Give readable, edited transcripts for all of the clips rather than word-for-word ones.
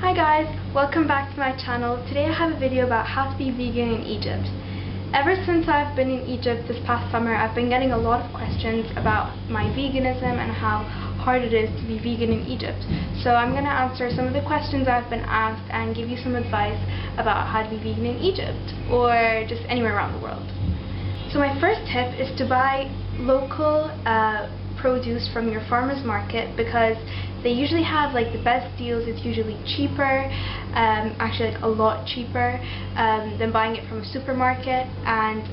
Hi guys, welcome back to my channel. Today I have a video about how to be vegan in Egypt. Ever since I've been in Egypt this past summer, I've been getting a lot of questions about my veganism and how hard it is to be vegan in Egypt. So I'm going to answer some of the questions I've been asked and give you some advice about how to be vegan in Egypt or just anywhere around the world. So my first tip is to buy local produce from your farmer's market, because they usually have like the best deals. It's usually cheaper, actually like a lot cheaper than buying it from a supermarket, and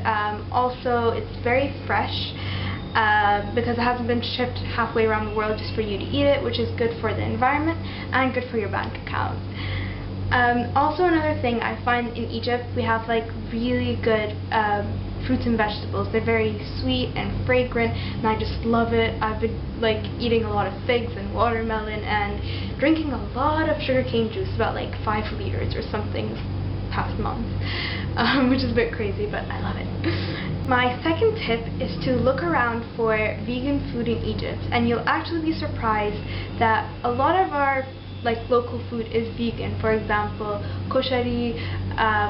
also it's very fresh because it hasn't been shipped halfway around the world just for you to eat it, which is good for the environment and good for your bank account. Also another thing I find in Egypt, we have like really good fruits and vegetables. They're very sweet and fragrant and I just love it. I've been like eating a lot of figs and watermelon and drinking a lot of sugarcane juice, about like 5 liters or something past month, which is a bit crazy, but I love it. My second tip is to look around for vegan food in Egypt, and you'll actually be surprised that a lot of our local food is vegan. For example, koshari,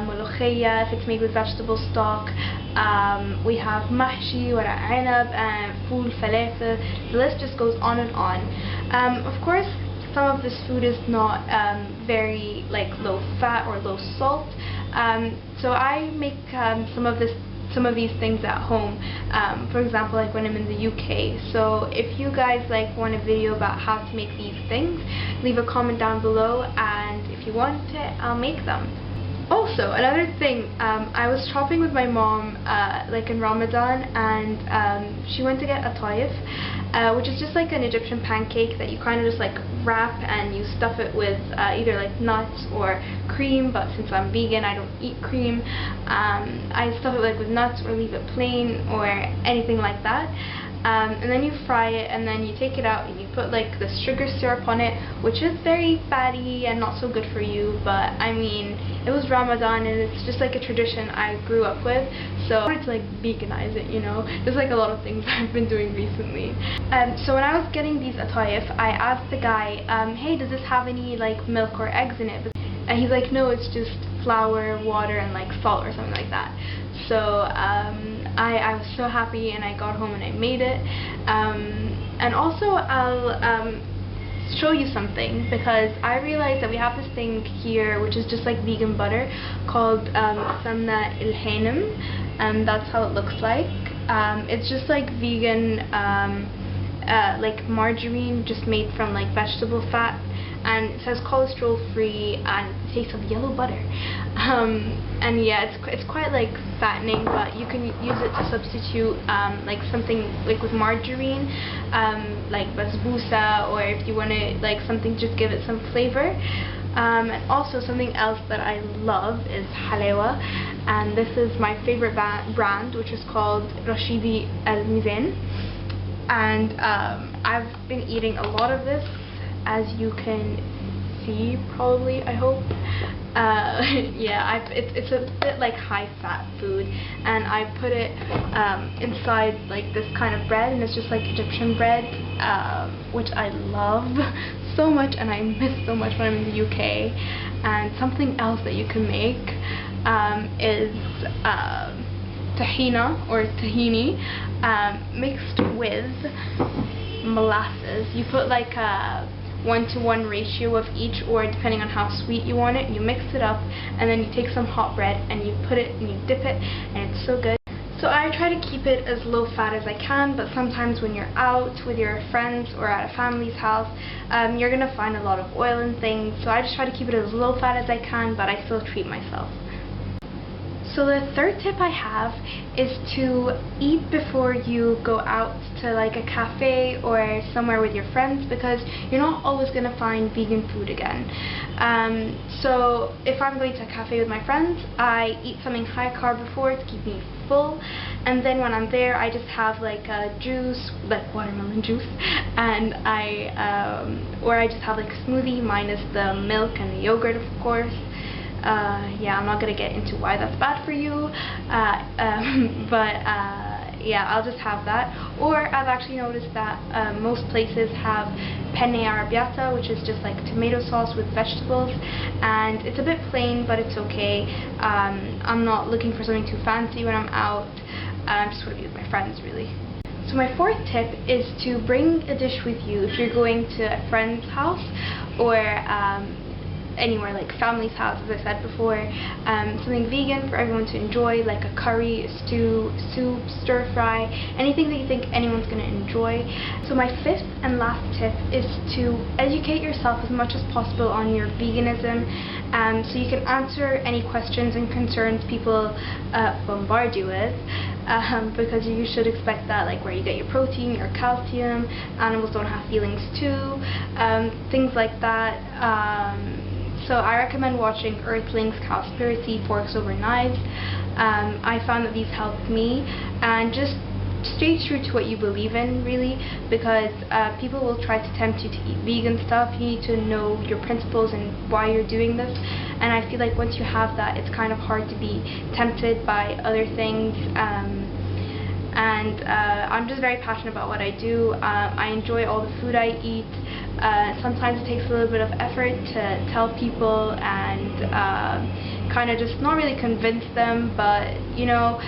molokhia, if it's made with vegetable stock. We have mahshi, wara anab, and fool, falafel. The list just goes on and on. Of course, some of this food is not very low fat or low salt. So I make some of these things at home, for example, like when I'm in the UK. So if you guys want a video about how to make these things, leave a comment down below, and if you want it, I'll make them. Also, another thing, I was shopping with my mom in Ramadan, and she went to get a taif, which is just like an Egyptian pancake that you kind of just wrap and you stuff it with either nuts or cream, but since I'm vegan I don't eat cream. I stuff it with nuts or leave it plain or anything like that. And then you fry it, and then you take it out and you put the sugar syrup on it, which is very fatty and not so good for you, but I mean, it was Ramadan and it's just a tradition I grew up with, so I wanted to veganize it, you know. There's a lot of things I've been doing recently. So when I was getting these atayef, I asked the guy, hey, does this have any milk or eggs in it? And he's like, no, it's just flour, water, and salt or something like that. So I was so happy, and I got home and I made it. And also I'll show you something, because I realized that we have this thing here which is just vegan butter called samna il-hanem, and that's how it looks like. It's just vegan margarine, just made from vegetable fat, and it says cholesterol free and it tastes of yellow butter. And yeah, it's quite fattening, but you can use it to substitute something with margarine, like basbousa, or if you want to something just give it some flavor. And also something else that I love is halewa, and this is my favorite brand, which is called Rashidi Al Mizan, and I've been eating a lot of this, as you can see, probably, I hope. Yeah, it's a bit high fat food, and I put it inside this kind of bread, and it's just Egyptian bread, which I love so much and I miss so much when I'm in the UK. And something else that you can make is tahina or tahini, mixed with molasses. You put a 1-to-1 ratio of each, or depending on how sweet you want it, you mix it up, and then you take some hot bread and you put it and you dip it, and it's so good. So I try to keep it as low fat as I can, but sometimes when you're out with your friends or at a family's house, you're gonna find a lot of oil and things, so I just try to keep it as low fat as I can, but I still treat myself. So the third tip I have is to eat before you go out to a cafe or somewhere with your friends, because you're not always going to find vegan food again. So if I'm going to a cafe with my friends, I eat something high carb before to keep me full, and then when I'm there I just have a juice, watermelon juice, and or I just have a smoothie minus the milk and the yogurt, of course. Yeah, I'm not going to get into why that's bad for you, but yeah, I'll just have that. Or I've actually noticed that most places have penne arrabbiata, which is just like tomato sauce with vegetables, and it's a bit plain, but it's okay. I'm not looking for something too fancy when I'm out. I just want to be with my friends, really. So my fourth tip is to bring a dish with you if you're going to a friend's house or anywhere like family's house, as I said before. Something vegan for everyone to enjoy, like a curry, a stew, soup, stir fry, anything that you think anyone's going to enjoy. So my fifth and last tip is to educate yourself as much as possible on your veganism, so you can answer any questions and concerns people bombard you with, because you should expect that, like where you get your protein, your calcium, animals don't have feelings too, things like that. So I recommend watching Earthlings, Cowspiracy, Forks Over Knives. I found that these helped me, and just stay true to what you believe in, really, because people will try to tempt you to eat vegan stuff. You need to know your principles and why you're doing this, and I feel like once you have that, it's kind of hard to be tempted by other things. I'm just very passionate about what I do. I enjoy all the food I eat. Sometimes it takes a little bit of effort to tell people and kind of just not really convince them, but you know,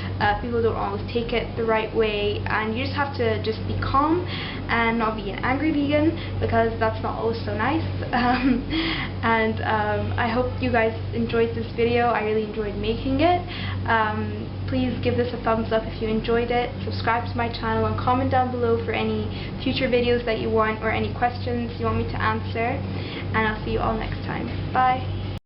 people don't always take it the right way, and you just have to just be calm and not be an angry vegan, because that's not always so nice. I hope you guys enjoyed this video. I really enjoyed making it. Please give this a thumbs up if you enjoyed it, subscribe to my channel, and comment down below for any future videos that you want or any questions you want me to answer, and I'll see you all next time. Bye!